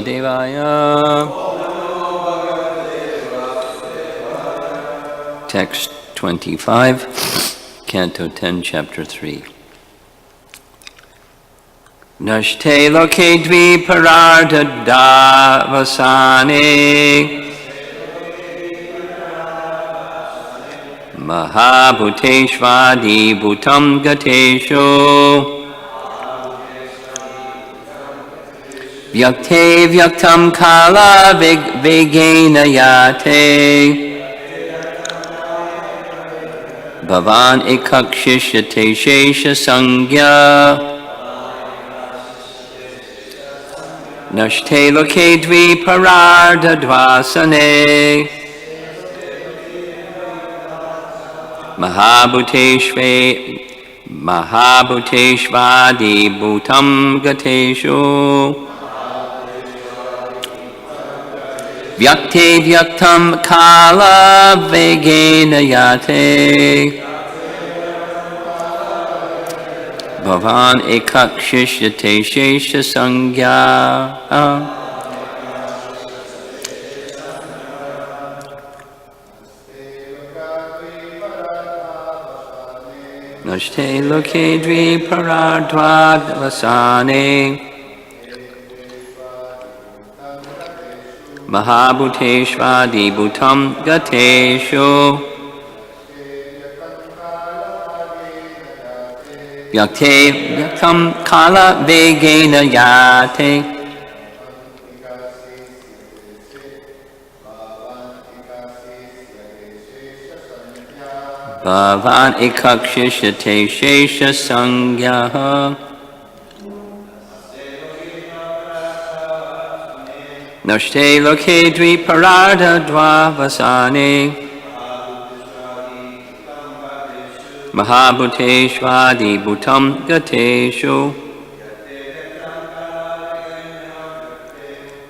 Devaya. Text 25, Canto 10, Chapter 3. Nashte loke dvi pararda vasane Mahabhuteshvadi bhutam gatesho Vyakte vyaktam kala vegena yate Bhavan ekakshishyate shesha sangya Nashte loke dvi pararda dvasane Mahabhuteshvadi bhutam gatesho Vyakte vyaktam kala vegena yate Bhavan ekakshishyate shesha sangya Nashte loke dvi paradvad vasane Mahabhuteshvadi bhutam gatesho Vyakte vyaktam kala vegena yate Bhavan ekakshishyate shesha sangyaha Nashte loke dvi pararda dvasane Mahabhuteshvadi bhutam gatesho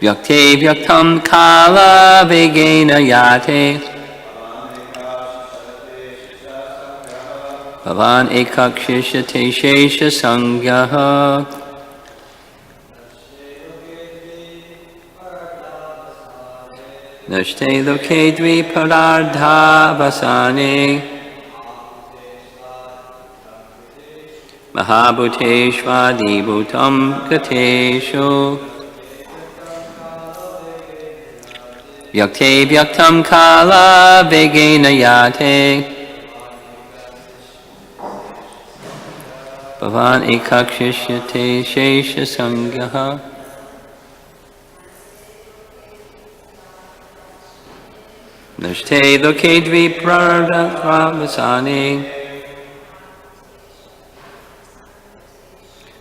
Vyakte vyaktam kala vegena yate Bhavan ekakshishyate shesha sangyaha Nashte loke dvi parardha vasane Mahabhuteshvadi bhutam gatesho Vyakte vyaktam kala vegena yate Bhavan ekakshishyate shesha sangyaha Nashte loke dvi pararda vasane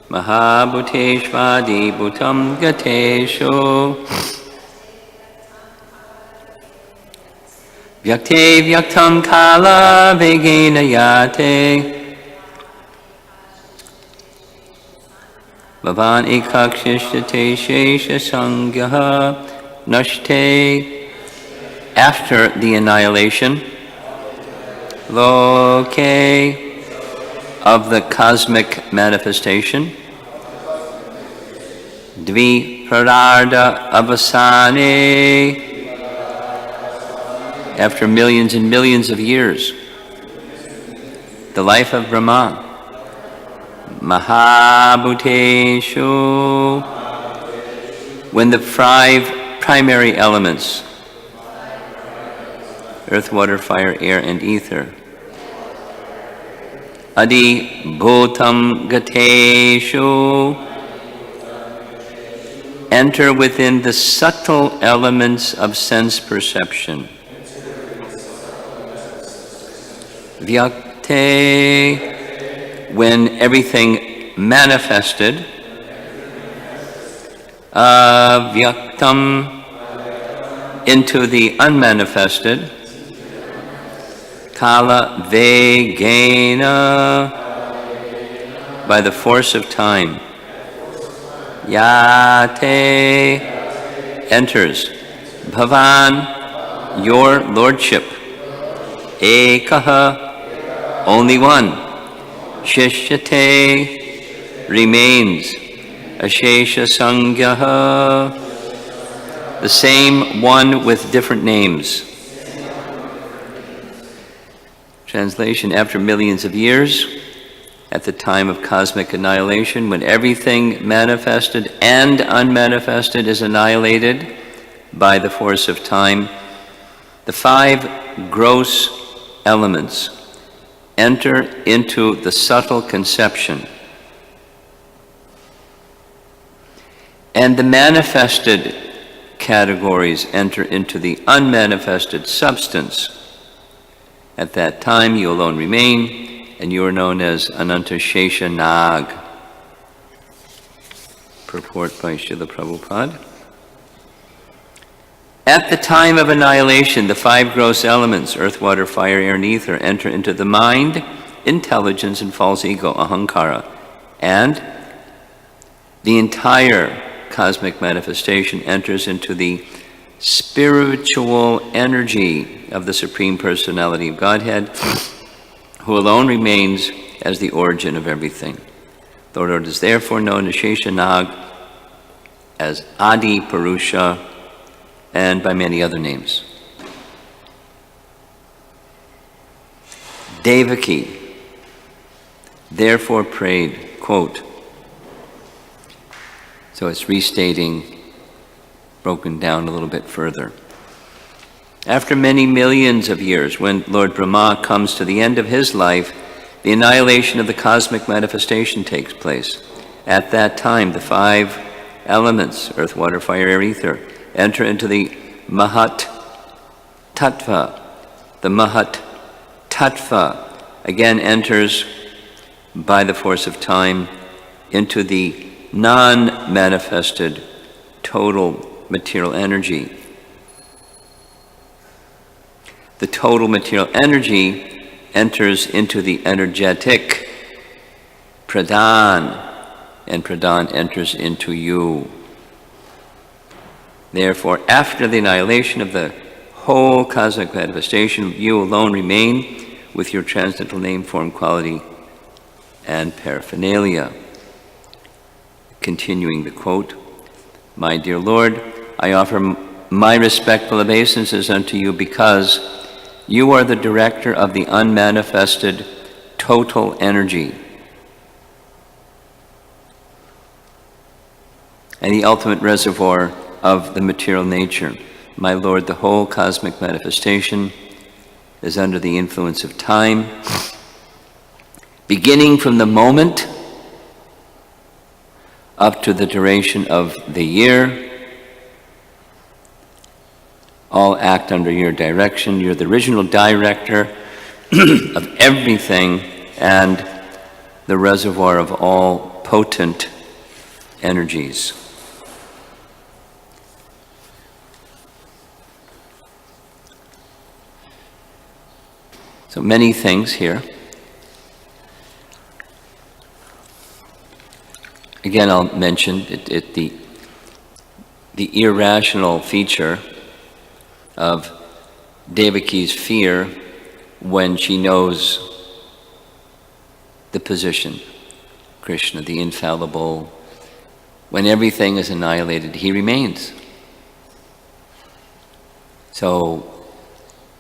Mahabhuteshvadi bhutam gatesho Vyakte vyaktam kala vegena yate Bhavan ekakshishyate shesha sangyaha Nashte. After the annihilation, loke of the cosmic manifestation, dvi prararda avasane, after millions and millions of years, the life of Brahma, Mahabhuteshu, when the 5 primary elements, earth, water, fire, air, and ether, Adi bhutam gateshu, enter within the subtle elements of sense perception. Vyakte, when everything manifested. Avyaktam, into the unmanifested. Kala vegena, by the force of time. Yate, enters. Bhavan, your lordship. Ekaha, only one. Shishyate, remains. Ashesha sangyaha, the same one with different names. Translation: after millions of years, at the time of cosmic annihilation, when everything manifested and unmanifested is annihilated by the force of time, the 5 gross elements enter into the subtle conception, and the manifested categories enter into the unmanifested substance. At that time, you alone remain, and you are known as Ananta Shesha Nag. Purport by Srila Prabhupada. At the time of annihilation, the 5 gross elements, earth, water, fire, air, and ether, enter into the mind, intelligence, and false ego, ahankara, and the entire cosmic manifestation enters into the spiritual energy of the Supreme Personality of Godhead, who alone remains as the origin of everything. The Lord is therefore known as Sheshanag, as Adi Purusha, and by many other names. Devaki therefore prayed, quote, so it's restating, broken down a little bit further. After many millions of years, when Lord Brahma comes to the end of his life, the annihilation of the cosmic manifestation takes place. At that time, the 5 elements, earth, water, fire, air, ether, enter into the Mahat Tattva. The Mahat Tattva again enters by the force of time into the non-manifested total material energy. The total material energy enters into the energetic pradhan, and pradhan enters into you. Therefore, after the annihilation of the whole cosmic manifestation, you alone remain with your transcendental name, form, quality, and paraphernalia. Continuing the quote, my dear Lord, I offer my respectful obeisances unto you because you are the director of the unmanifested total energy and the ultimate reservoir of the material nature. My Lord, the whole cosmic manifestation is under the influence of time, beginning from the moment up to the duration of the year. All act under your direction. You're the original director of everything and the reservoir of all potent energies. So many things here. Again, I'll mention the irrational feature of Devaki's fear when she knows the position. Krishna, the infallible, when everything is annihilated, he remains. So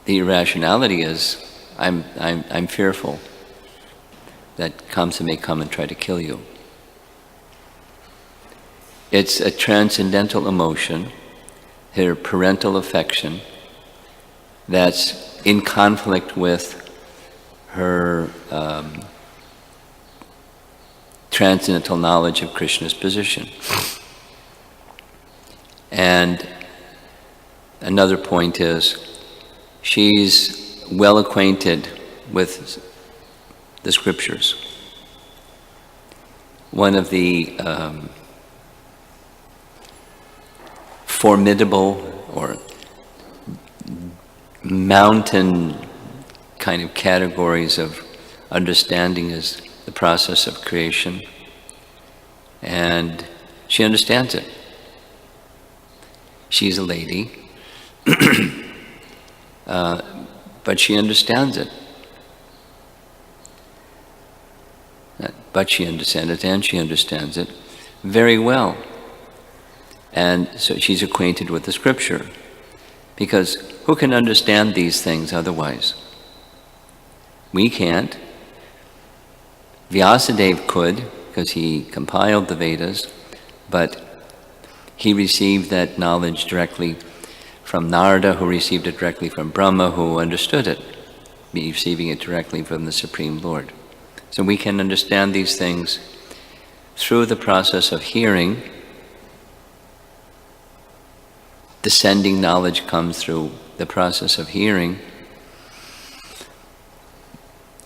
the irrationality is, I'm fearful that Kamsa may come and try to kill you. It's a transcendental emotion, her parental affection, that's in conflict with her transcendental knowledge of Krishna's position. And another point is, she's well acquainted with the scriptures. One of the formidable or mountain kind of categories of understanding is the process of creation, and she understands it. She's a lady, but she understands it. But she understands it, and she understands it very well. And so she's acquainted with the scripture, because who can understand these things otherwise? We can't. Vyasadeva could, because he compiled the Vedas, but he received that knowledge directly from Narada, who received it directly from Brahma, who understood it, receiving it directly from the Supreme Lord. So we can understand these things through the process of hearing. Descending knowledge comes through the process of hearing.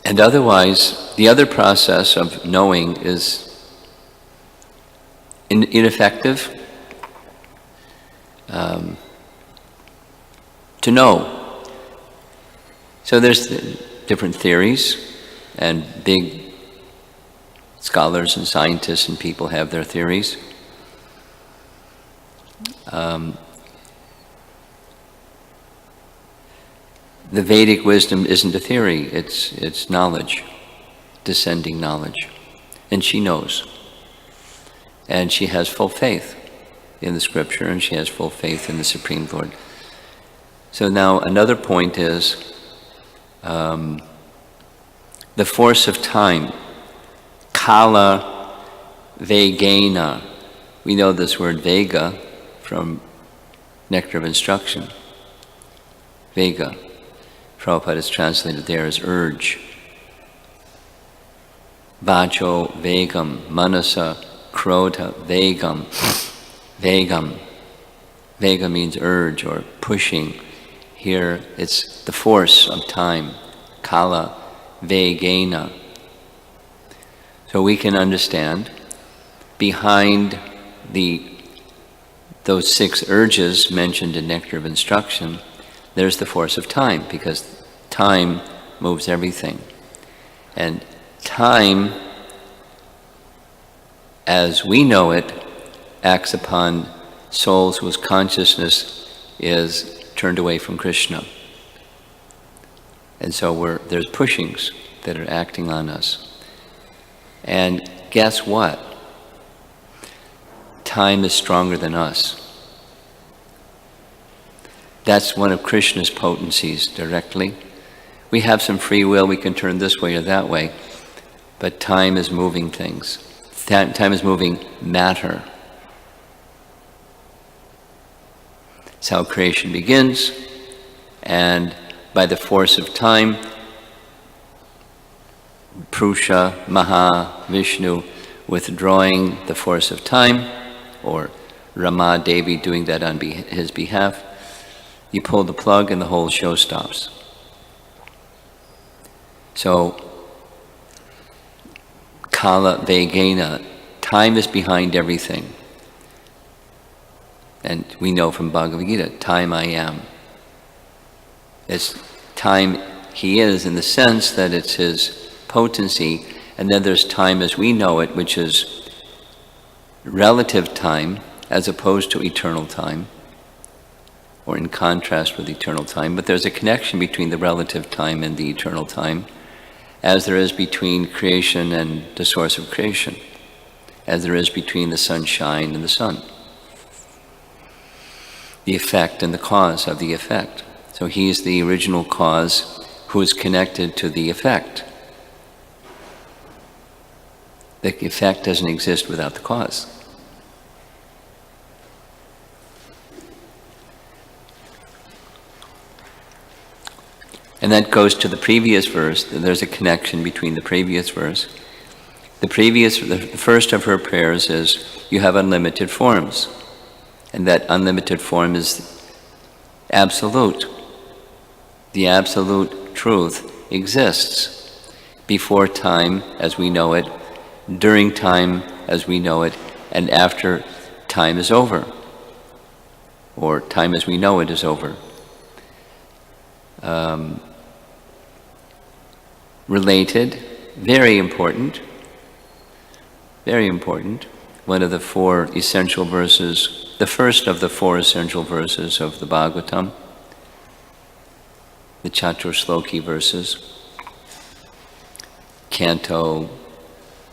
And otherwise, the other process of knowing is ineffective. To know. So there's different theories, and big scholars and scientists and people have their theories. The Vedic wisdom isn't a theory, it's knowledge, descending knowledge. And she knows. And she has full faith in the scripture, and she has full faith in the Supreme Lord. So now another point is the force of time. Kala Vegena. We know this word Vega from Nectar of Instruction. Vega. Prabhupada is translated there as urge. Vacho Vegam. Manasa Krodha Vegam. Vegam. Vega means urge or pushing. Here it's the force of time. Kala Vegena. So we can understand behind those 6 urges mentioned in Nectar of Instruction, there's the force of time, because time moves everything. And time, as we know it, acts upon souls whose consciousness is turned away from Krishna. And so there's pushings that are acting on us. And guess what? Time is stronger than us. That's one of Krishna's potencies directly. We have some free will, we can turn this way or that way, but time is moving things. Time is moving matter. It's how creation begins, and by the force of time, Purusha, Maha, Vishnu withdrawing the force of time, or Rama Devi doing that on his behalf, you pull the plug and the whole show stops. So, Kala Vegena, time is behind everything. And we know from Bhagavad Gita, time I am. It's time he is in the sense that it's his potency, and then there's time as we know it, which is relative time as opposed to eternal time, or in contrast with eternal time. But there's a connection between the relative time and the eternal time, as there is between creation and the source of creation, as there is between the sunshine and the sun. The effect and the cause of the effect. So he is the original cause who is connected to the effect. The effect doesn't exist without the cause. And that goes to the previous verse. There's a connection between the previous verse. The first of her prayers is, you have unlimited forms. And that unlimited form is absolute. The absolute truth exists before time as we know it, during time as we know it, and after time is over, or time as we know it is over. Related, very important, one of the 4 essential verses, the first of the 4 essential verses of the Bhagavatam, the Chaturshloki verses, Canto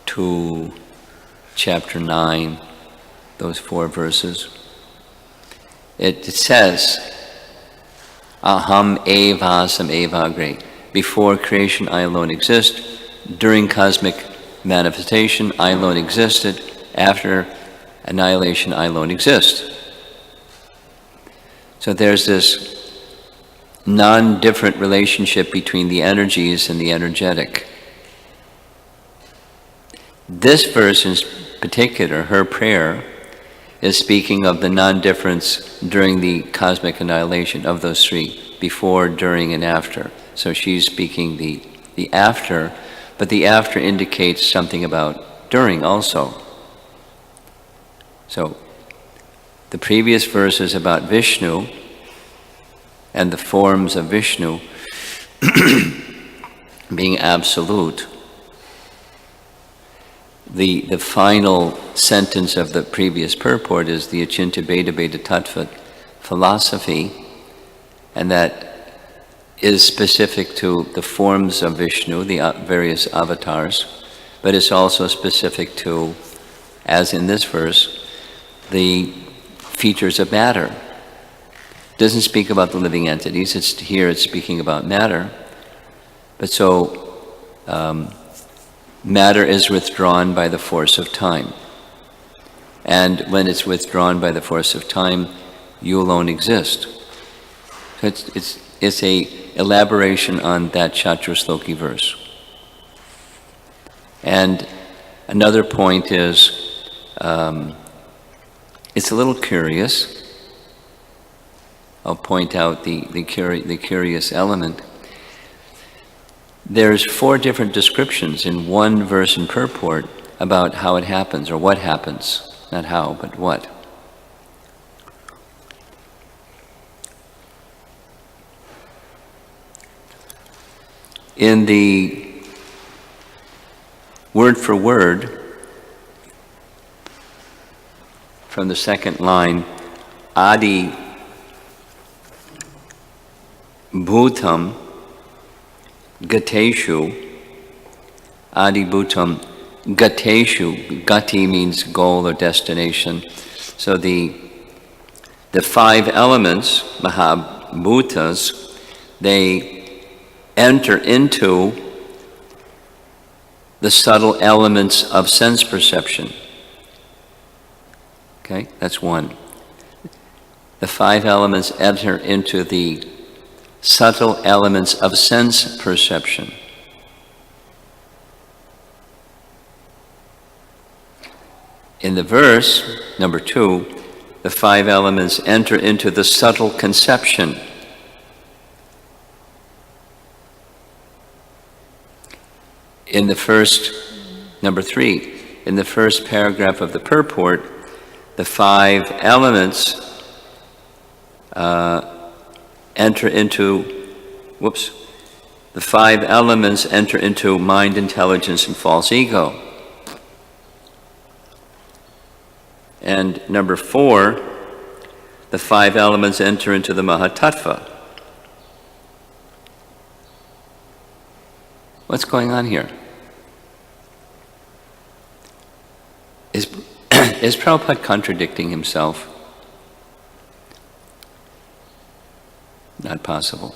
2, Chapter 9, those 4 verses. it says, Aham evasam evagre. Before creation, I alone exist. During cosmic manifestation, I alone existed. After annihilation, I alone exist. So there's this non-different relationship between the energies and the energetic. This verse in particular, her prayer, is speaking of the non-difference during the cosmic annihilation of those three, before, during, and after. So she's speaking the after, but the after indicates something about during also. So the previous verse is about Vishnu and the forms of Vishnu being absolute. The final sentence of the previous purport is the Achintya Bheda Bheda Tattva philosophy, and that is specific to the forms of Vishnu, the various avatars, but it's also specific to, as in this verse, the features of matter. It doesn't speak about the living entities, it's speaking about matter. But so, matter is withdrawn by the force of time. And when it's withdrawn by the force of time, you alone exist. So it's a elaboration on that Chaturshloki verse. And another point is, it's a little curious. I'll point out the curious element. There's 4 different descriptions in one verse in purport about how it happens, or what happens. Not how, but what. In the word for word, from the second line, Adi Bhutam Gateshu, Adi Bhutam Gateshu. Gati means goal or destination. So the 5 elements, Mahabhutas, they enter into the subtle elements of sense perception. Okay, that's one. The 5 elements enter into the subtle elements of sense perception. In the verse, number 2, the 5 elements enter into the subtle conception. In the first, number 3, in the first paragraph of the purport, the 5 elements enter into mind, intelligence, and false ego. And number 4, the 5 elements enter into the Mahatattva. What's going on here? Is Prabhupada contradicting himself? Not possible.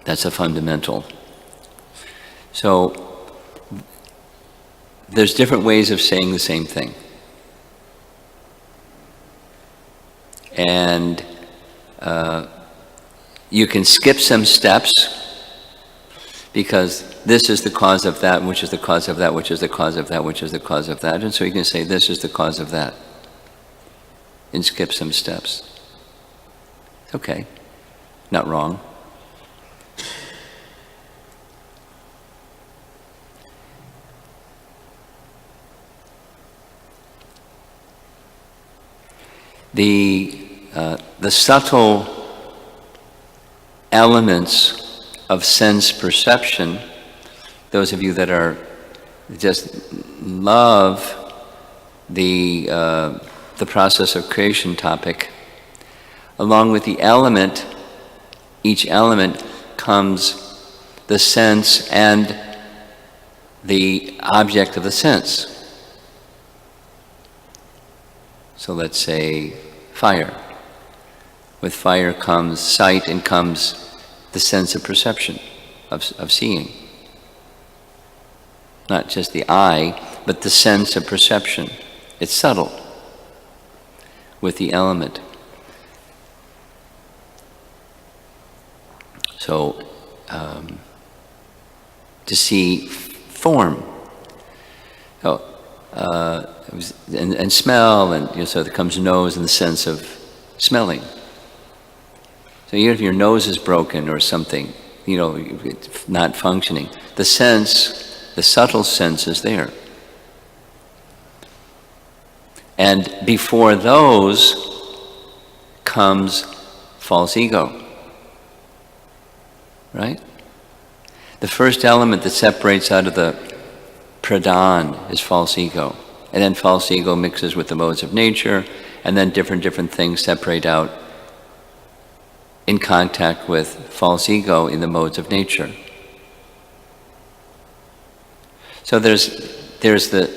That's a fundamental. So, there's different ways of saying the same thing. And you can skip some steps, because this is the cause of that, which is the cause of that, which is the cause of that, which is the cause of that. And so you can say, this is the cause of that, and skip some steps. It's okay. Not wrong. The subtle elements of sense perception, those of you that are just love the process of creation topic, along with the element, each element comes the sense and the object of the sense. So let's say fire. With fire comes sight and comes the sense of perception, of seeing. Not just the eye, but the sense of perception. It's subtle with the element. So, to see form, and smell, and so there comes nose and the sense of smelling. So even if your nose is broken or something, it's not functioning, the subtle sense is there. And before those comes false ego. Right? The first element that separates out of the pradhan is false ego. And then false ego mixes with the modes of nature, and then different things separate out in contact with false ego in the modes of nature. So there's the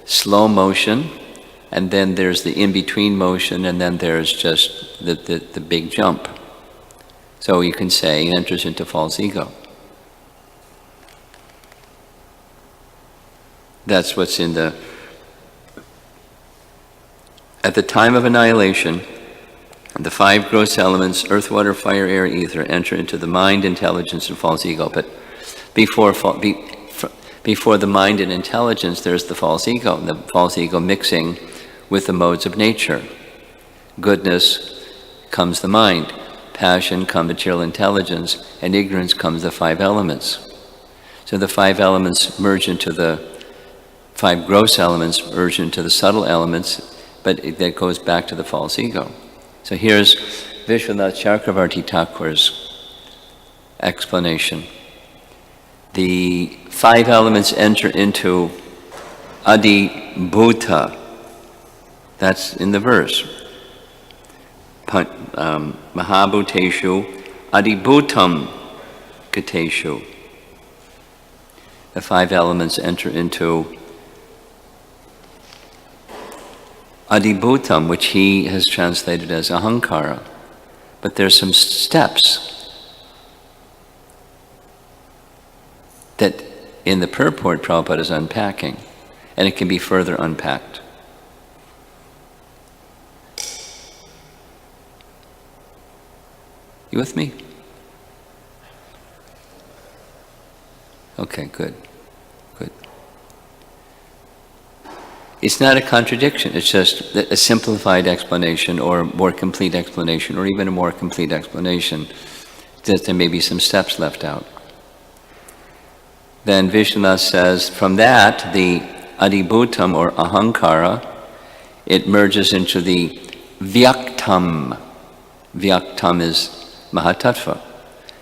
slow motion, and then there's the in-between motion, and then there's just the big jump. So you can say it enters into false ego. That's what's at the time of annihilation, the 5 gross elements, earth, water, fire, air, ether, enter into the mind, intelligence, and false ego. But before the mind and intelligence, there's the false ego, and the false ego mixing with the modes of nature. Goodness comes the mind, passion comes material intelligence, and ignorance comes the 5 elements. So the 5 elements merge into the 5 gross elements, merge into the subtle elements, but that goes back to the false ego. So here's Vishwanath Chakravarti Thakur's explanation. The 5 elements enter into Adibhuta. That's in the verse. Mahabhuteshu Adibhutam Kateshu. The 5 elements enter into Adibhutam, which he has translated as ahankara. But there's some steps that in the purport Prabhupada is unpacking, and it can be further unpacked. You with me? Okay, good. It's not a contradiction, it's just a simplified explanation or a more complete explanation, or even a more complete explanation, that there may be some steps left out. Then Vishwanath says, from that, the Adibhutam or ahankara, it merges into the vyaktam. Vyaktam is mahatattva.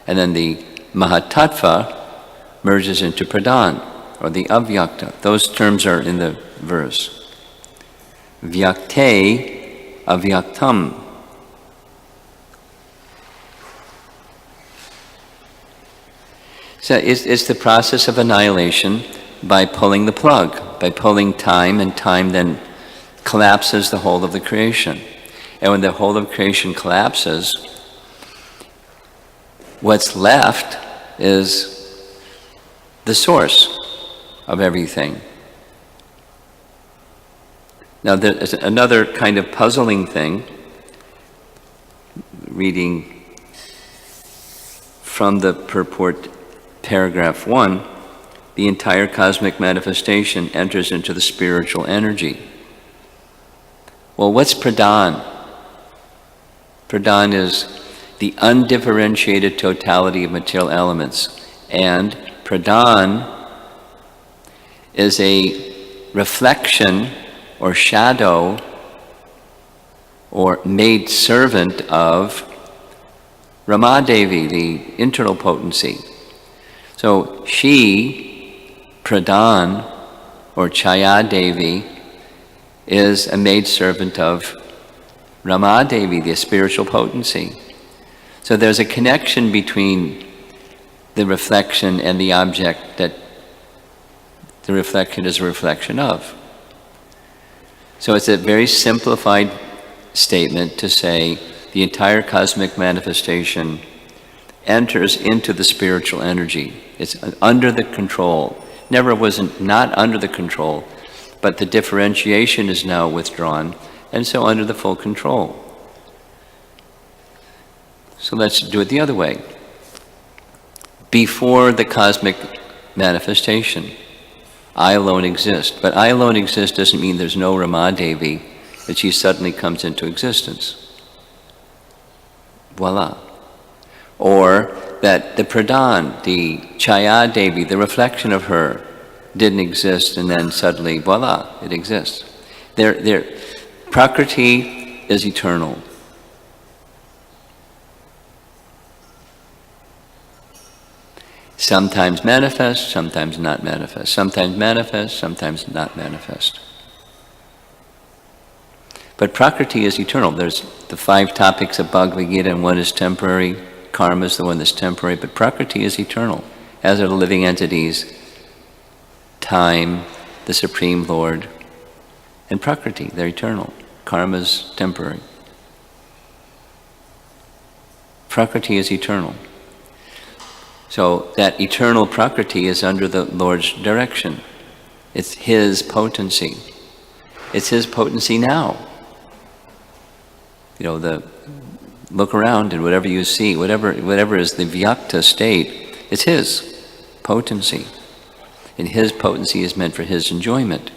And then the mahatattva merges into pradhan, or the avyakta. Those terms are in the verse. Vyakte avyaktam. So it's the process of annihilation by pulling the plug, by pulling time, and time then collapses the whole of the creation. And when the whole of creation collapses, what's left is the source of everything. Now there's another kind of puzzling thing, reading from the purport, paragraph 1, the entire cosmic manifestation enters into the spiritual energy. Well, what's pradhan? Pradhan is the undifferentiated totality of material elements, and pradhan is a reflection or shadow or maid servant of Ramadevi, the internal potency. So she, pradhan or Chayadevi, is a maid servant of Ramadevi, the spiritual potency. So there's a connection between the reflection and the object that the reflection is a reflection of. So it's a very simplified statement to say the entire cosmic manifestation enters into the spiritual energy. It's under the control. Never wasn't not under the control, but the differentiation is now withdrawn, and so under the full control. So let's do it the other way. Before the cosmic manifestation, I alone exist. But I alone exist doesn't mean there's no Ramadevi, that she suddenly comes into existence. Voila. Or that the Pradhan, the Chaya Devi, the reflection of her, didn't exist, and then suddenly, voila, it exists. Prakriti is eternal. Sometimes manifest, sometimes not manifest. Sometimes manifest, sometimes not manifest. But Prakriti is eternal. There's the 5 topics of Bhagavad Gita, and one is temporary. Karma is the one that's temporary, but Prakriti is eternal, as are the living entities, time, the Supreme Lord, and Prakriti, they're eternal. Karma is temporary. Prakriti is eternal. So that eternal Prakriti is under the Lord's direction. It's His potency. It's His potency now. Look around and whatever you see, whatever is the Vyakta state, it's His potency. And His potency is meant for His enjoyment,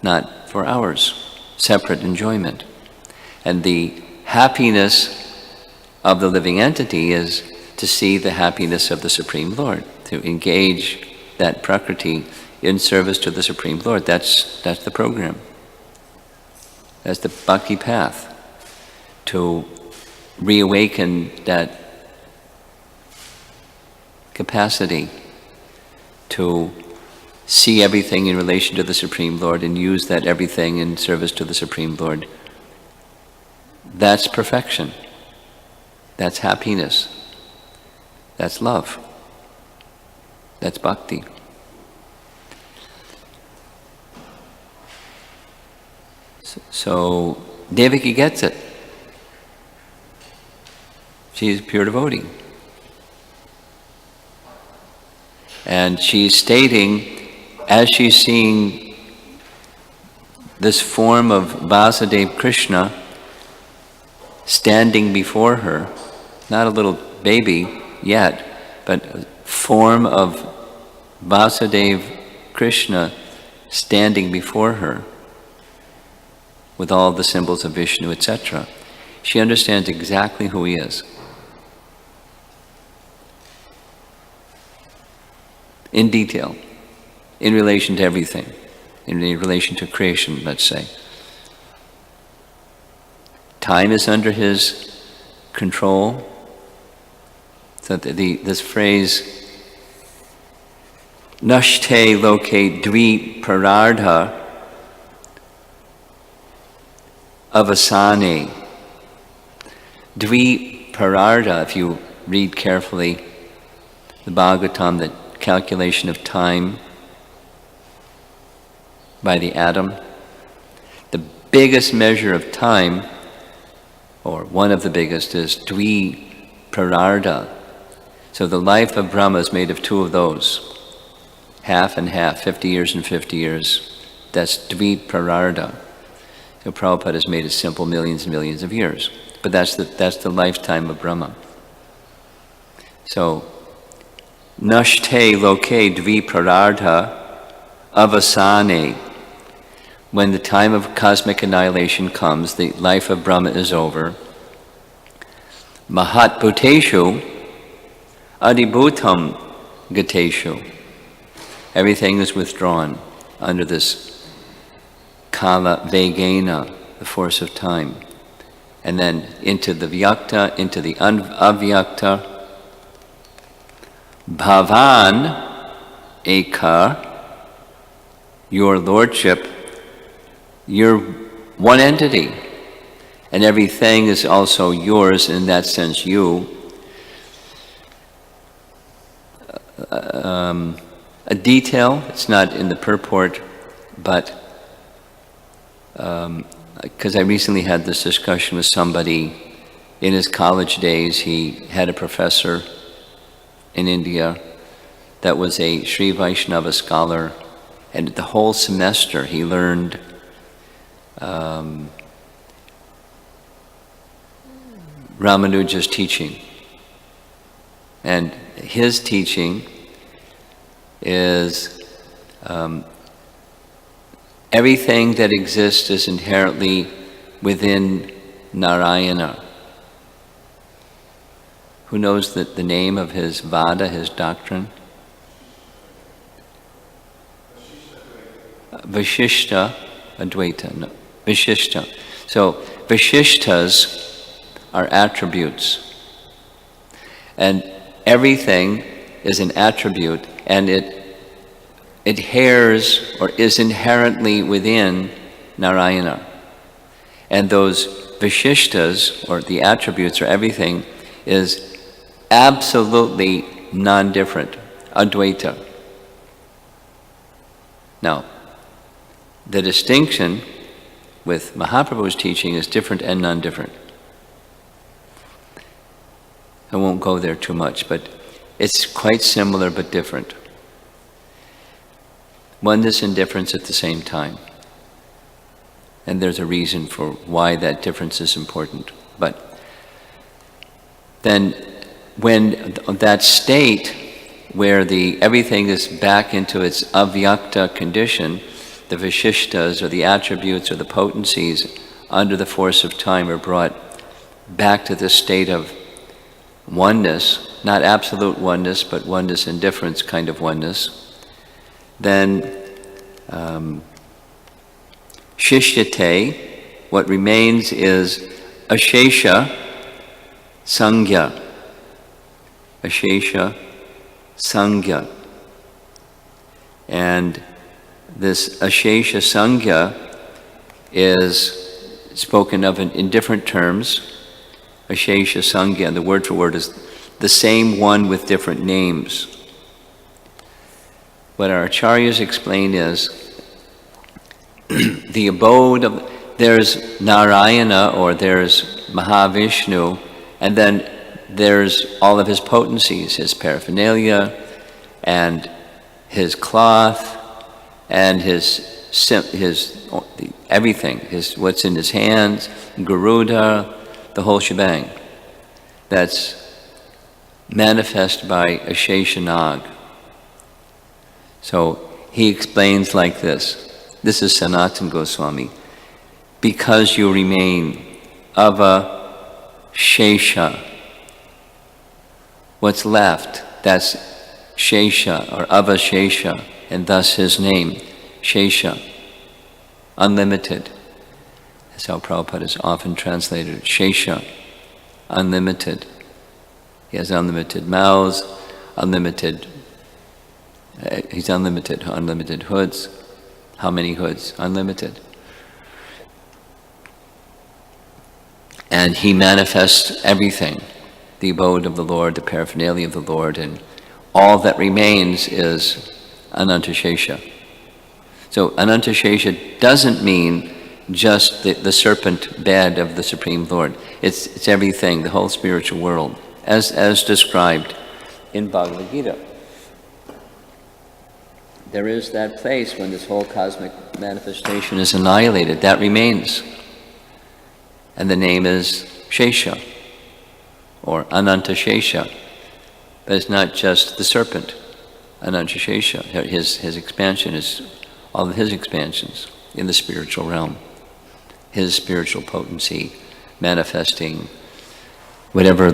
not for ours, separate enjoyment. And the happiness of the living entity is to see the happiness of the Supreme Lord, to engage that Prakriti in service to the Supreme Lord. That's the program. That's the bhakti path, to reawaken that capacity to see everything in relation to the Supreme Lord and use that everything in service to the Supreme Lord. That's perfection. That's happiness. That's love. That's bhakti. So Devaki gets it. She's a pure devotee. And she's stating, as she's seeing this form of Vasudeva Krishna standing before her, not a little baby yet, but a form of Vasudeva Krishna standing before her with all the symbols of Vishnu, etc. She understands exactly who he is. In detail, in relation to everything, in relation to creation, let's say. Time is under his control. So this phrase, Nashte loke dvi parardha avasane. Dvi parardha, if you read carefully the Bhagavatam, the calculation of time by the atom, the biggest measure of time, or one of the biggest, is dvi parardha. So the life of Brahma is made of 2 of those, half and half, 50 years and 50 years. That's dvi parardha. So Prabhupada has made it simple, millions and millions of years. But that's the lifetime of Brahma. So, Nashte loke dvi parardha avasane. When the time of cosmic annihilation comes, the life of Brahma is over. Mahat bhuteshu adibhutam gateshu. Everything is withdrawn under this kala vegena, the force of time. And then into the vyakta, into the avyakta. Bhavan eka, your lordship, you're one entity. And everything is also yours, in that sense, you. A detail, it's not in the purport, but because I recently had this discussion with somebody. In his college days, he had a professor in India that was a Sri Vaishnava scholar, and the whole semester he learned Ramanuja's teaching. And his teaching is everything that exists is inherently within Narayana. Who knows the name of his Vada, his doctrine? Vishishta Advaita. No, Vishishta. So Vishishtas are attributes. And everything is an attribute, and it adheres or is inherently within Narayana. And those Vishishtas, or the attributes or everything, is absolutely non-different, Advaita. Now, the distinction with Mahaprabhu's teaching is different and non-different. I won't go there too much, but it's quite similar but different. Oneness and difference at the same time. And there's a reason for why that difference is important. But then when that state where everything is back into its avyakta condition, the vishishtas or the attributes or the potencies under the force of time are brought back to this state of oneness, not absolute oneness, but oneness and difference kind of oneness, then shishyate, what remains is ashesha sangya. Ashesha sangya. And this ashesha sangya is spoken of in different terms. Ashesha sangya, the word for word is the same one with different names. What our acharyas explain is the abode of, there's Narayana or there's Mahavishnu, and then there's all of his potencies, his paraphernalia and his cloth and his everything, what's in his hands, Garuda, the whole shebang. That's manifest by Asheshanag. So he explains like this. This is Sanatana Goswami. Because you remain Ava Shesha. What's left, that's Shesha or Ava Shesha, and thus his name, Shesha, unlimited. That's how Prabhupada is often translated, Shesha, unlimited. He has unlimited mouths, he's unlimited hoods. How many hoods? Unlimited. And he manifests everything, the abode of the Lord, the paraphernalia of the Lord, and all that remains is Anantashesha. So Anantashesha doesn't mean just the serpent bed of the Supreme Lord. It's everything, the whole spiritual world, as described in Bhagavad Gita. There is that place when this whole cosmic manifestation is annihilated. That remains. And the name is Shesha, or Anantashesha. But it's not just the serpent, Anantashesha. His expansion is all of his expansions in the spiritual realm. His spiritual potency manifesting whatever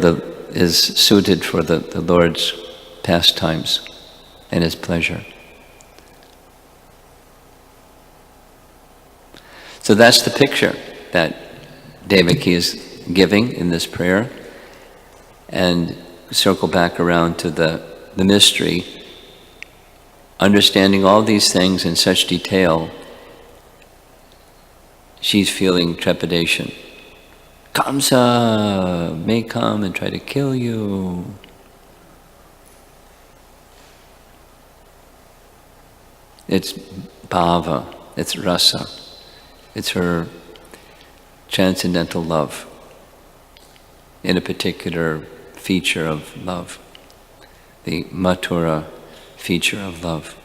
is suited for the Lord's pastimes and his pleasure. So that's the picture that Devaki is giving in this prayer. And circle back around to the mystery, understanding all these things in such detail, she's feeling trepidation. Kamsa may come and try to kill you. It's bhava, it's rasa. It's her transcendental love in a particular feature of love, the Mathura feature of love.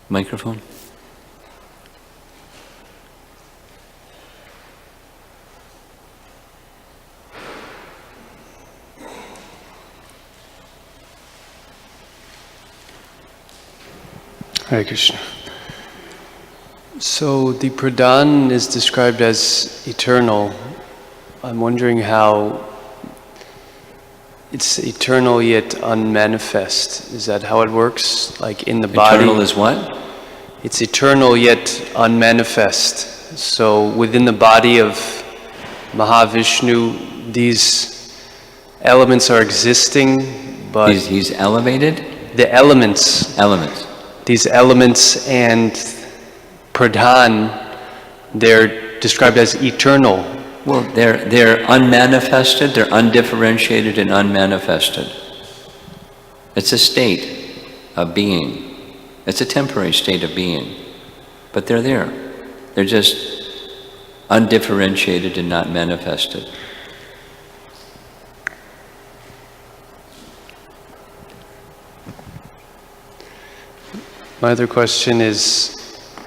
Microphone? Hare Krishna. So the Pradhan is described as eternal. I'm wondering how it's eternal yet unmanifest. Is that how it works? Like in the body? Eternal is what? It's eternal yet unmanifest. So within the body of Mahavishnu, these elements are existing, but He's elevated? the elements. These elements and Pradhan, they're described as eternal. Well, they're unmanifested, they're undifferentiated and unmanifested. It's a state of being. It's a temporary state of being. But they're there. They're just undifferentiated and not manifested. My other question is,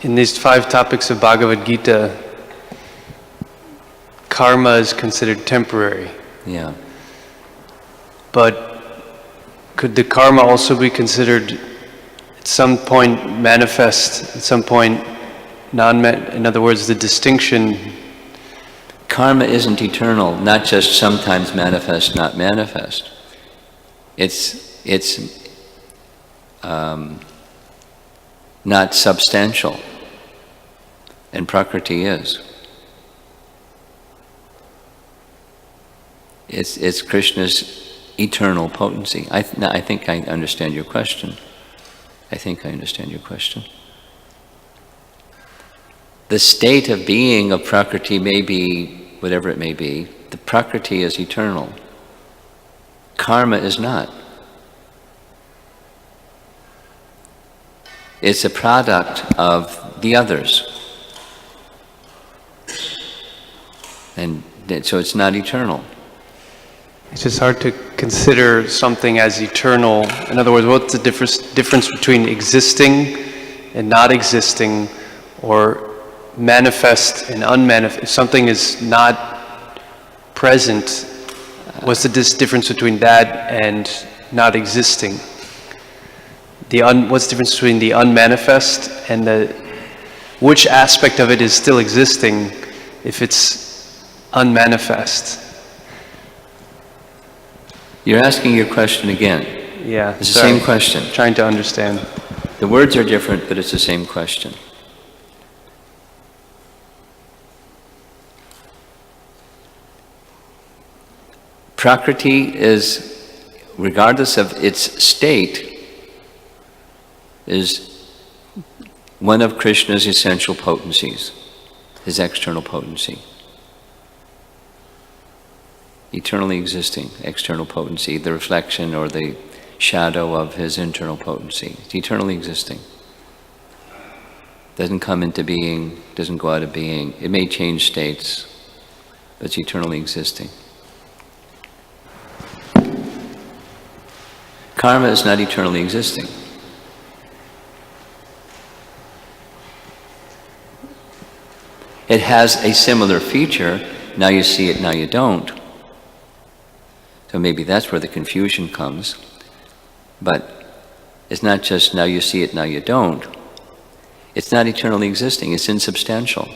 in these 5 topics of Bhagavad Gita, karma is considered temporary. Yeah. But could the karma also be considered at some point manifest, at some point in other words, the distinction? Karma isn't eternal, not just sometimes manifest, not manifest. It's not substantial, and Prakriti is. It's Krishna's eternal potency. I think I understand your question. The state of being of Prakriti may be whatever it may be. The Prakriti is eternal. Karma is not. It's a product of the others. And so it's not eternal. It's just hard to consider something as eternal. In other words, what's the difference between existing and not existing, or manifest and unmanifest? If something is not present, what's the difference between that and not existing? What's the difference between the unmanifest and which aspect of it is still existing if it's unmanifest? You're asking your question again. Yeah, it's the same question. Trying to understand. The words are different, but it's the same question. Prakriti is, regardless of its state, is one of Krishna's essential potencies, his external potency. Eternally existing external potency, the reflection or the shadow of his internal potency. It's eternally existing. Doesn't come into being, doesn't go out of being. It may change states, but it's eternally existing. Karma is not eternally existing. It has a similar feature. Now you see it, now you don't. So maybe that's where the confusion comes. But it's not just now you see it, now you don't. It's not eternally existing, it's insubstantial.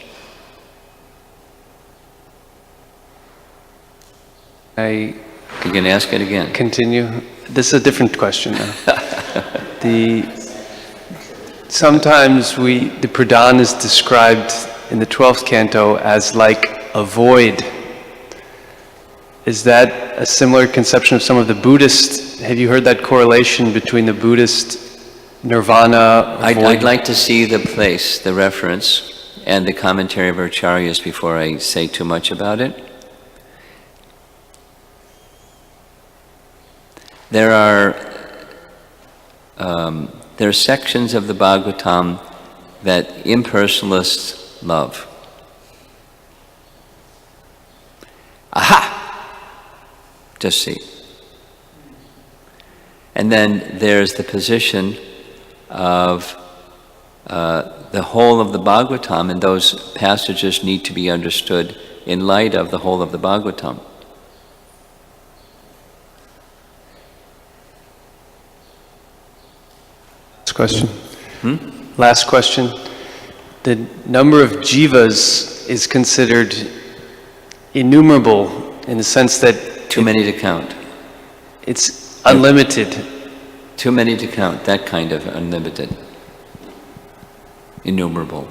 You can ask it again. Continue. This is a different question now. Sometimes the Pradhan is described in the 12th canto as like a void. Is that a similar conception of some of the Buddhist? Have you heard that correlation between the Buddhist nirvana? I'd like to see the place, the reference, and the commentary of our acharyas before I say too much about it. there are sections of the Bhagavatam that impersonalists love. Aha! Just see. And then there's the position of the whole of the Bhagavatam, and those passages need to be understood in light of the whole of the Bhagavatam. Last question. Last question. The number of jivas is considered innumerable in the sense that Too many to count. it's unlimited. Too many to count, that kind of unlimited. Innumerable.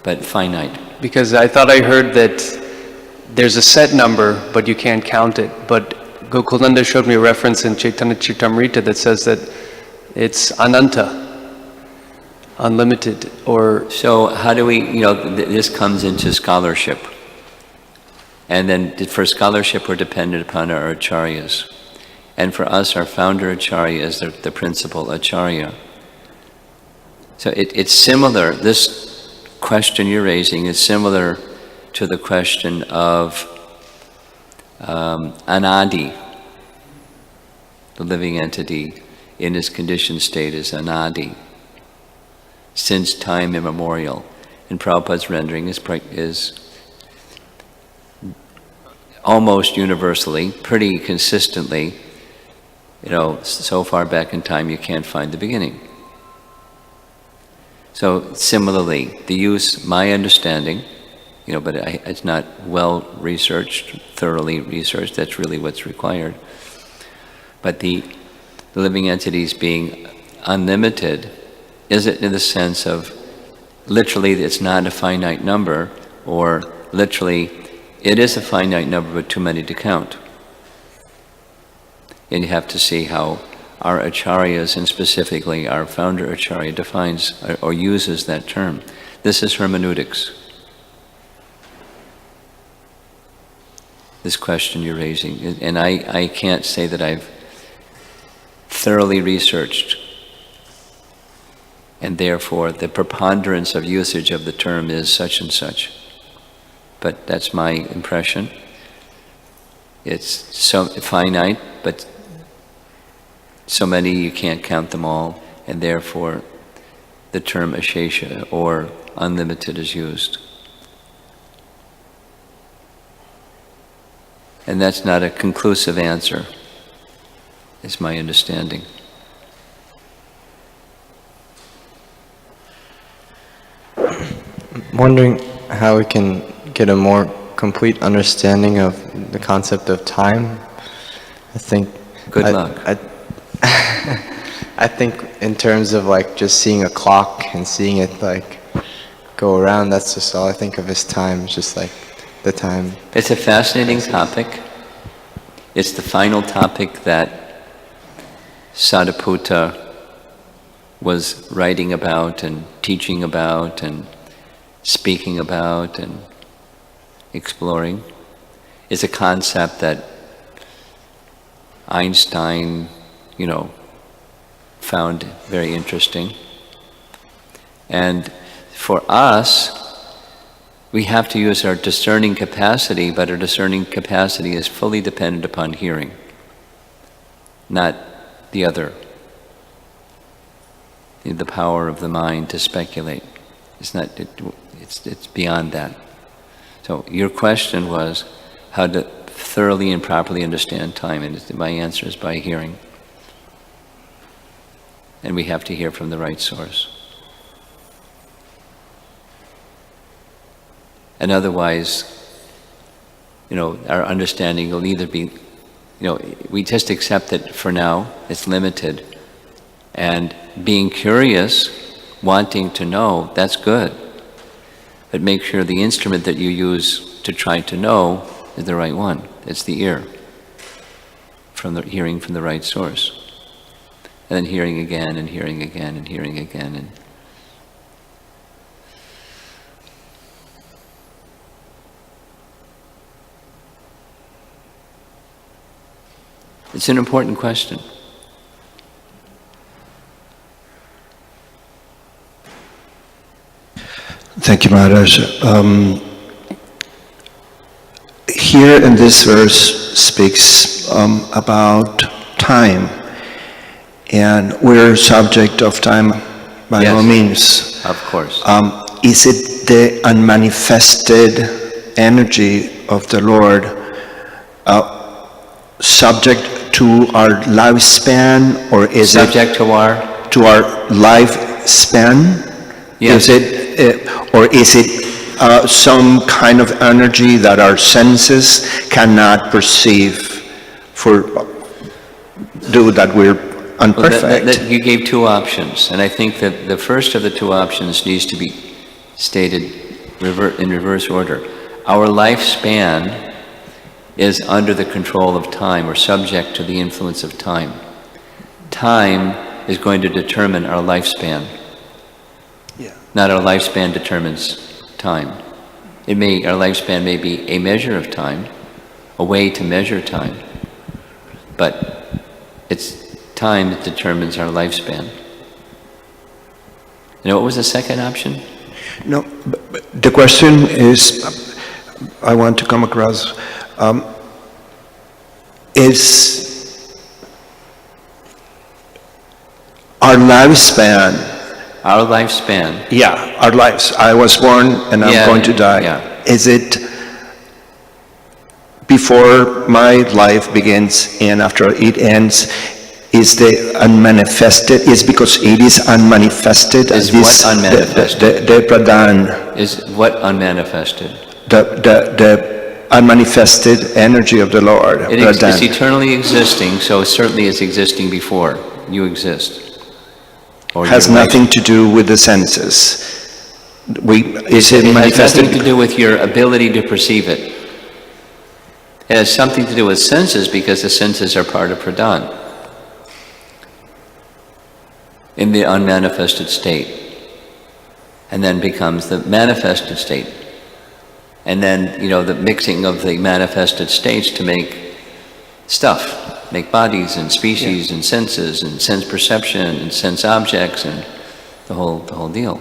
But finite. Because I thought I heard that there's a set number, but you can't count it. But Gokulananda showed me a reference in Chaitanya Charitamrita that says that it's ananta, unlimited, or... So how do we, this comes into scholarship. And then for scholarship, we're dependent upon our acharyas. And for us, our founder acharya is the principal acharya. So it's similar, this question you're raising is similar to the question of anadi. The living entity in its conditioned state is anadi, since time immemorial. And Prabhupada's rendering is almost universally, pretty consistently, so far back in time you can't find the beginning. So similarly, the use, my understanding, but it's not well researched, thoroughly researched, that's really what's required. But the living entities being unlimited is it in the sense of literally it's not a finite number, or literally it is a finite number but too many to count. And you have to see how our acharyas, and specifically our founder acharya, defines or uses that term. This is hermeneutics. This question you're raising. And I can't say that I've thoroughly researched, and therefore the preponderance of usage of the term is such and such. But that's my impression. It's so finite, but so many you can't count them all, and therefore the term ashesha or unlimited is used. And that's not a conclusive answer, is my understanding. I'm wondering how we can get a more complete understanding of the concept of time. I think... Good luck. I think in terms of just seeing a clock and seeing it go around, that's just all I think of as time. It's just the time. It's a fascinating topic. It's the final topic that Sadaputta was writing about and teaching about and speaking about and exploring. It's a concept that Einstein, found very interesting. And for us, we have to use our discerning capacity, but our discerning capacity is fully dependent upon hearing, not the other. The power of the mind to speculate. It's beyond that. So your question was how to thoroughly and properly understand time, and my answer is by hearing. And we have to hear from the right source. And otherwise, our understanding will either be, we just accept that for now it's limited. And being curious, wanting to know, that's good. But make sure the instrument that you use to try to know is the right one. It's the ear, hearing from the right source. And then hearing again and hearing again and hearing again. And It's an important question. Thank you, Maharaj. Here in this verse speaks about time, and we're subject of time by Yes. all means. Of course. Is it the unmanifested energy of the Lord subject to our lifespan, or is Subject to our? it to our lifespan? Yes. Is it, or is it some kind of energy that our senses cannot perceive due that we're Well, imperfect? you gave two options, and I think that the first of the two options needs to be stated in reverse order. Our lifespan is under the control of time, or subject to the influence of time. Time is going to determine our lifespan. Yeah. Not our lifespan determines time. Our lifespan may be a measure of time, a way to measure time, but it's time that determines our lifespan. What was the second option? No, but the question is, I want to come across, is our lifespan, Our lifespan. yeah, our lives, I was born and I'm Yeah, going to die. yeah. Is it before my life begins and after it ends, is the unmanifested, is because it is unmanifested? Is this, what unmanifested? The pradhan, Is what unmanifested? the unmanifested energy of the Lord, It's pradhan. eternally existing, so certainly it's existing before you exist. Or Has your life- nothing to do with the senses. Is it It has manifested? nothing to do with your ability to perceive it. It has something to do with senses, because the senses are part of pradhan in the unmanifested state, and then becomes the manifested state. And then, the mixing of the manifested states to make stuff, make bodies and species and senses and sense perception and sense objects and the whole deal.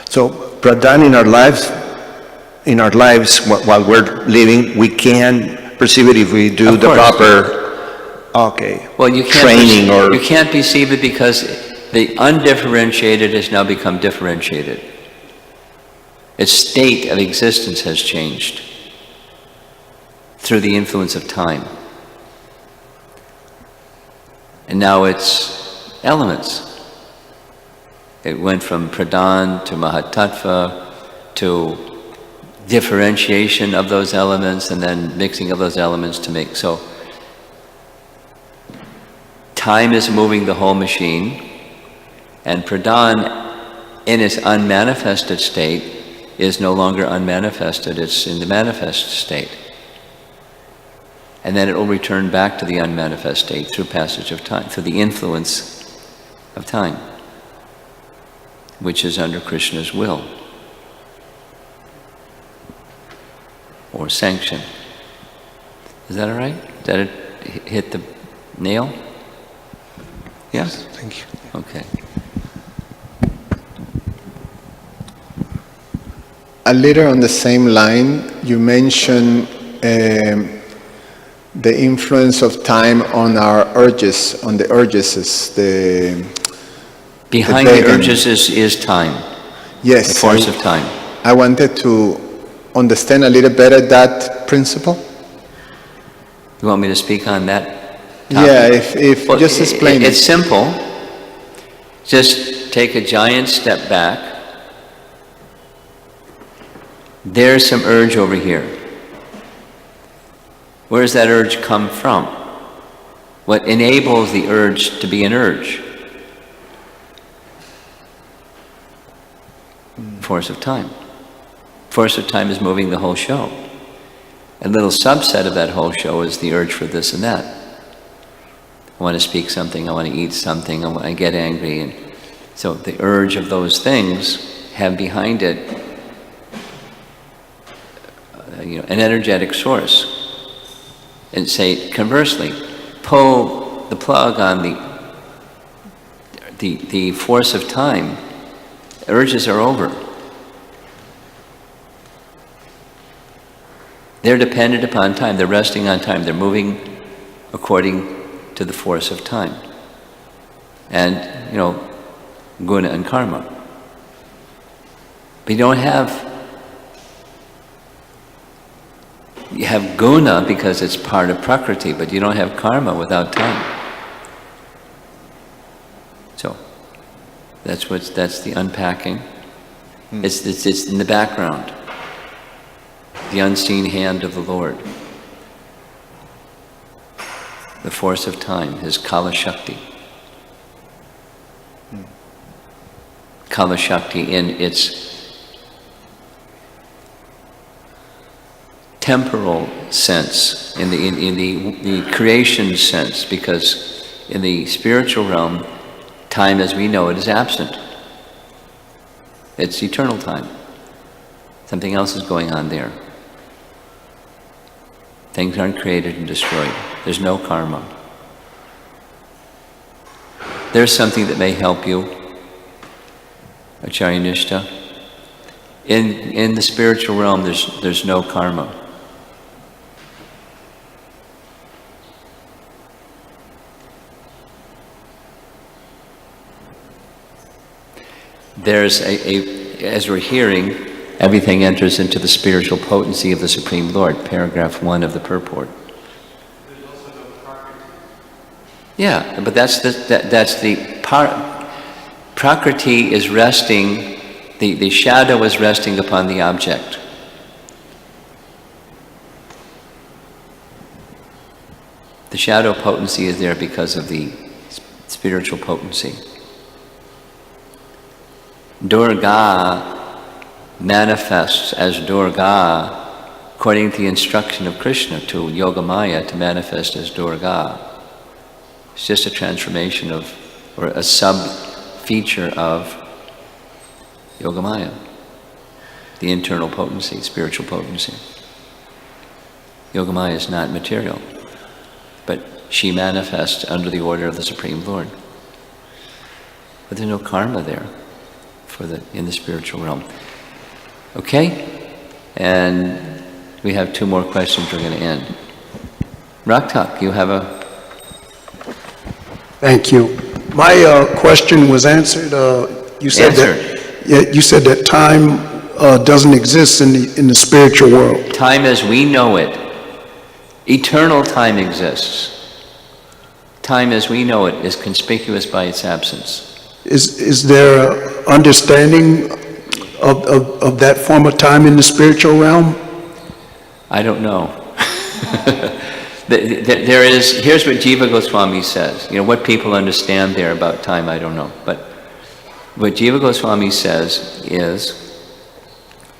So pradhan in our lives while we're living, we can perceive it if we do Of the course. proper Well, you can't training or... you can't perceive it because the undifferentiated has now become differentiated. Its state of existence has changed through the influence of time. And now it's elements. It went from pradhan to mahatattva to differentiation of those elements and then mixing of those elements to make. So time is moving the whole machine, and pradhan in its unmanifested state is no longer unmanifested, it's in the manifest state. And then it will return back to the unmanifest state through passage of time, through the influence of time, which is under Krishna's will or sanction. Is that all right? Did it hit the nail? Yes? Thank you. Okay. A little on the same line, you mentioned the influence of time on our urges, on the urges, Behind the pagan. urges is time, yes, the force of time. I wanted to understand a little better that principle. You want me to speak on that topic? Yeah, if Well, just explain It's it. simple. Just take a giant step back. There's some urge over here. Where does that urge come from? What enables the urge to be an urge? Force of time. Force of time is moving the whole show. A little subset of that whole show is the urge for this and that. I want to speak something, I want to eat something, I get angry. And so the urge of those things have behind it an energetic source. And say, conversely, pull the plug on the force of time, urges are over. They're dependent upon time, they're resting on time, they're moving according to the force of time. And, guna and karma. But you have guna because it's part of prakriti, but you don't have karma without time. So, that's the unpacking. It's in the background. The unseen hand of the Lord. The force of time, his Kala Shakti. Kala Shakti in its temporal sense, in the creation sense, because in the spiritual realm, time as we know it is absent. It's eternal time. Something else is going on there. Things aren't created and destroyed. There's no karma. There's something that may help you, Acharya Nishta. In the spiritual realm, there's no karma. There's as we're hearing, everything enters into the spiritual potency of the Supreme Lord, paragraph 1 of the purport. There's also no prakriti. Yeah, but that's the prakriti is resting, the shadow is resting upon the object. The shadow potency is there because of the spiritual potency. Durga manifests as Durga according to the instruction of Krishna to Yogamaya to manifest as Durga. It's just a transformation of, or a sub-feature of Yogamaya, the internal potency, spiritual potency. Yogamaya is not material, but she manifests under the order of the Supreme Lord. But there's no karma there in the spiritual realm. Okay? And we have 2 more questions, we're going to end. Raktak, you have a... Thank you. My question was answered. You said that time doesn't exist in the spiritual world. Time as we know it. Eternal time exists. Time as we know it is conspicuous by its absence. Is there an understanding of that form of time in the spiritual realm? I don't know. There is, here's what Jiva Goswami says. What people understand there about time, I don't know. But what Jiva Goswami says is,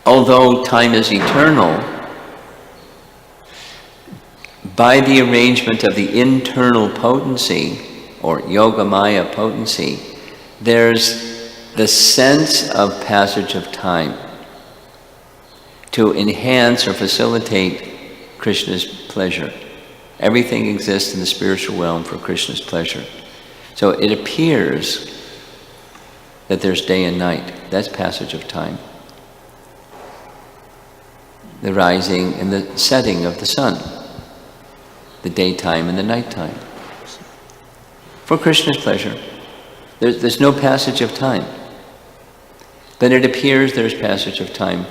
although time is eternal, by the arrangement of the internal potency, or Yogamaya potency, there's the sense of passage of time to enhance or facilitate Krishna's pleasure. Everything exists in the spiritual realm for Krishna's pleasure. So it appears that there's day and night. That's passage of time. The rising and the setting of the sun. The daytime and the nighttime. For Krishna's pleasure. There's no passage of time. But it appears there's passage of time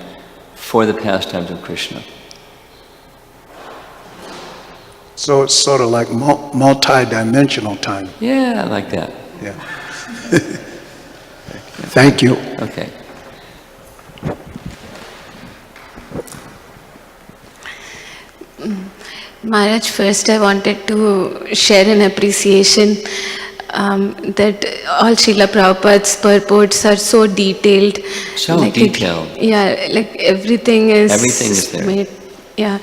for the pastimes of Krishna. So it's sort of like multi-dimensional time. Yeah, I like that. Yeah. Thank you. Okay. Maharaj, first I wanted to share an appreciation that all Srila Prabhupada's purports are so detailed. So detailed. Like everything is there. made. Yeah.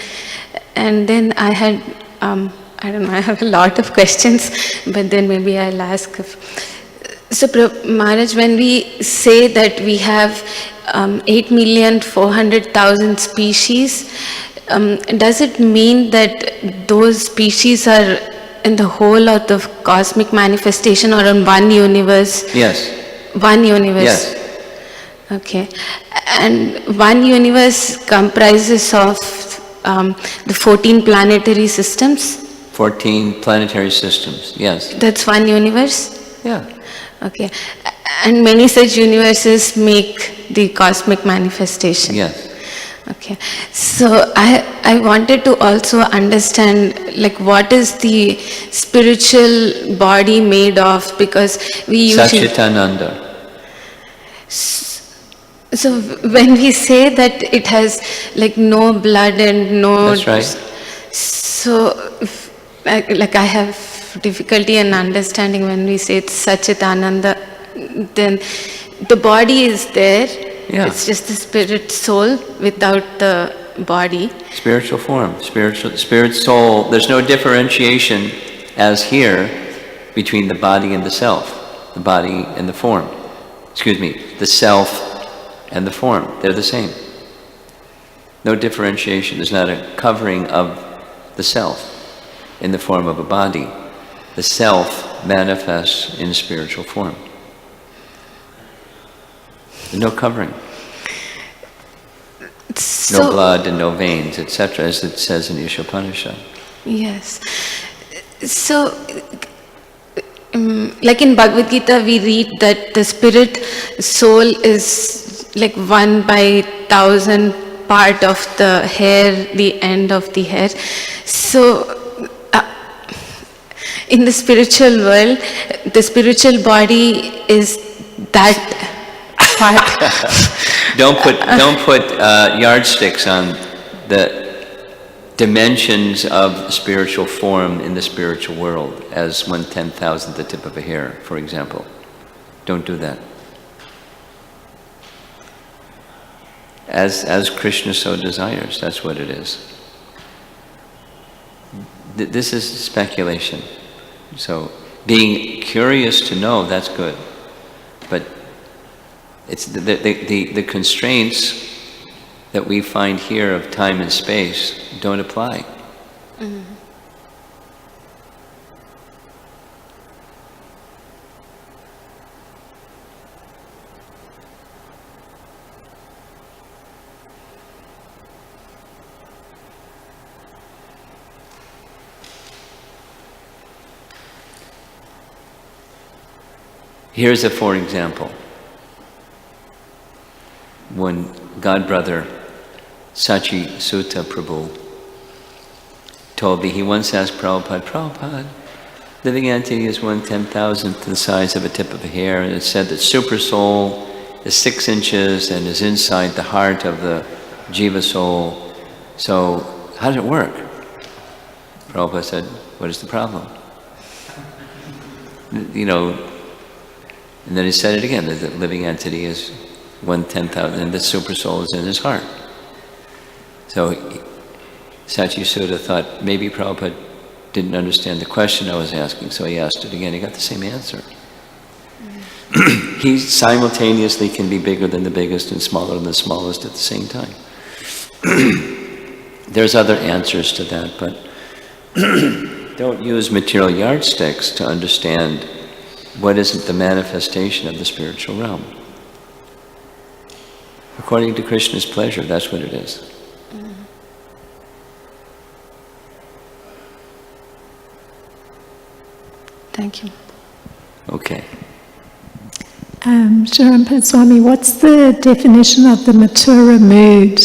And then I had, I don't know, I have a lot of questions, but then maybe I'll ask. So Maharaj, when we say that we have 8,400,000 species, does it mean that those species are the whole of the cosmic manifestation, or in one universe? Yes. One universe? Yes. Okay. And one universe comprises of the 14 planetary systems? 14 planetary systems, yes. That's one universe? Yeah. Okay. And many such universes make the cosmic manifestation? Yes. Okay. So I wanted to also understand, like, what is the spiritual body made of, because we usually... Satchitananda. So when we say that it has like no blood and no... That's right. So like I have difficulty in understanding when we say it's Satchitananda, then the body is there. Yeah. It's just the spirit soul without the body. Spiritual form, spirit soul. There's no differentiation as here between the body and the self, the body and the form. Excuse me, the self and the form. They're the same. No differentiation. There's not a covering of the self in the form of a body. The self manifests in spiritual form. There's no covering. So, No blood and no veins, etc., as it says in Ishopanishad. yes. So, like in Bhagavad Gita, we read that the spirit soul is like 1/1000 part of the hair, the end of the hair. So, in the spiritual world, the spiritual body is that part. Don't put yardsticks on the dimensions of spiritual form in the spiritual world as 1/10,000th the tip of a hair, for example. Don't do that. As Krishna so desires, that's what it is. This is speculation. So being curious to know, that's good. But it's the constraints that we find here of time and space don't apply. Mm-hmm. Here's a for example. When Godbrother Sachi Sutta Prabhu told me, he once asked Prabhupada, living entity is 1/10,000th the size of a tip of a hair, and it said that super soul is 6 inches and is inside the heart of the jiva soul. So how does it work? Prabhupada said, what is the problem? You know, and then he said it again, that the living entity is 1/10,000, and the super soul is in his heart. So Sachi Sutta thought maybe Prabhupada didn't understand the question I was asking, so he asked it again. He got the same answer. He simultaneously can be bigger than the biggest and smaller than the smallest at the same time. There's other answers to that, but don't use material yardsticks to understand what isn't the manifestation of the spiritual realm. According to Krishna's pleasure, that's what it is. Thank you. Okay. HH Romapada Swami, what's the definition of the Mathura mood?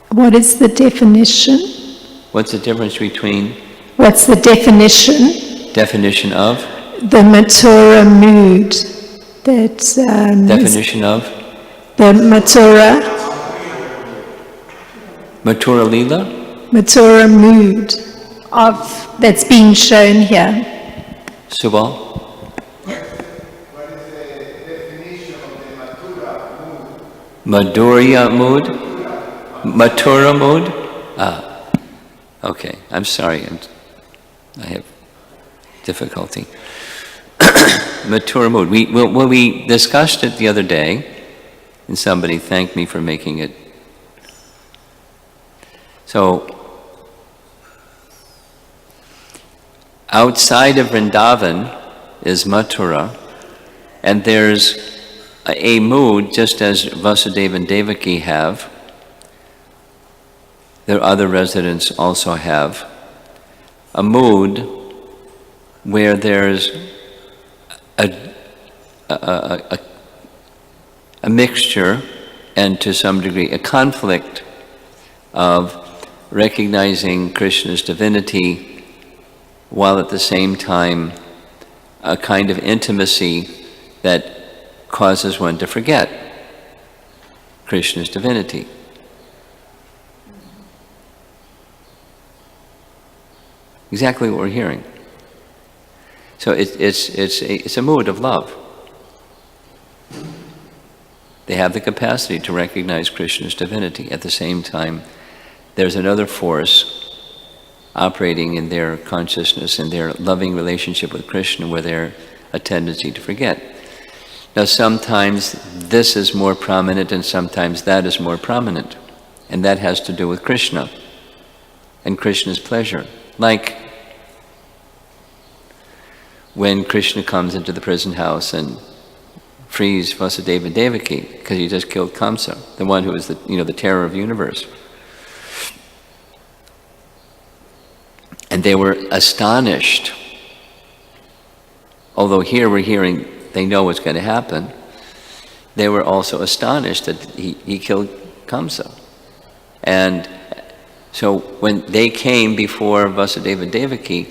What is the definition? What's the difference between What's the definition of? the Mathura mood? That's Definition of? the Mathura Lila? Mathura mood of that's being shown here. Subal? Madhurya mood? Mathura mood? Ah, okay. I'm sorry. I have difficulty. Mathura mood. We discussed it the other day, and somebody thanked me for making it. So, outside of Vrindavan is Mathura, and there's a mood, just as Vasudeva and Devaki have, their other residents also have, a mood where there's a mixture and to some degree a conflict of recognizing Krishna's divinity while at the same time a kind of intimacy that causes one to forget Krishna's divinity. Exactly what we're hearing. So it's a mood of love. They have the capacity to recognize Krishna's divinity. At the same time, there's another force operating in their consciousness and their loving relationship with Krishna where there's a tendency to forget. Now sometimes this is more prominent and sometimes that is more prominent. And that has to do with Krishna and Krishna's pleasure. Like when Krishna comes into the prison house and frees Vasudeva and Devaki because he just killed Kamsa, the one who was the terror of the universe. And they were astonished. Although here we're hearing they know what's going to happen, they were also astonished that he killed Kamsa. And so when they came before Vasudeva and Devaki,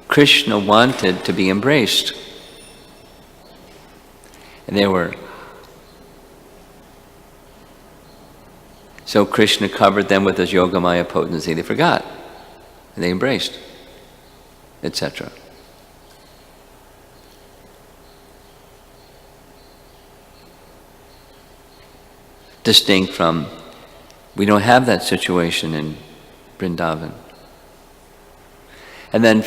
Krishna wanted to be embraced. And they were. So Krishna covered them with his Yogamaya potency. They forgot. And they embraced, etc. Distinct from, we don't have that situation in Vrindavan. And then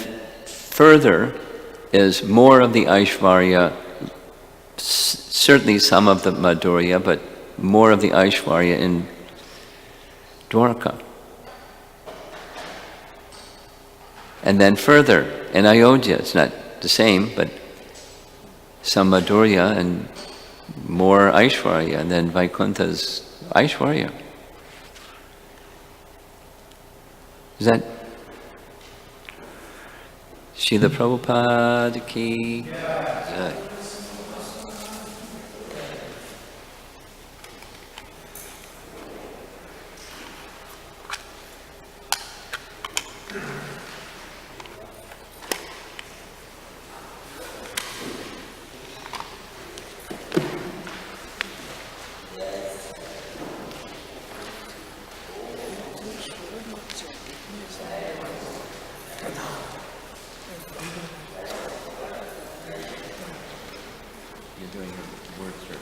further is more of the Aishvarya, certainly some of the Madhurya, but more of the Aishvarya in Dwarka. And then further, in Ayodhya, it's not the same, but some Madhurya and more Aishvarya, and then Vaikuntha's Aishvarya. Is that Srila Prabhupada ki? Yeah. You're doing your word search.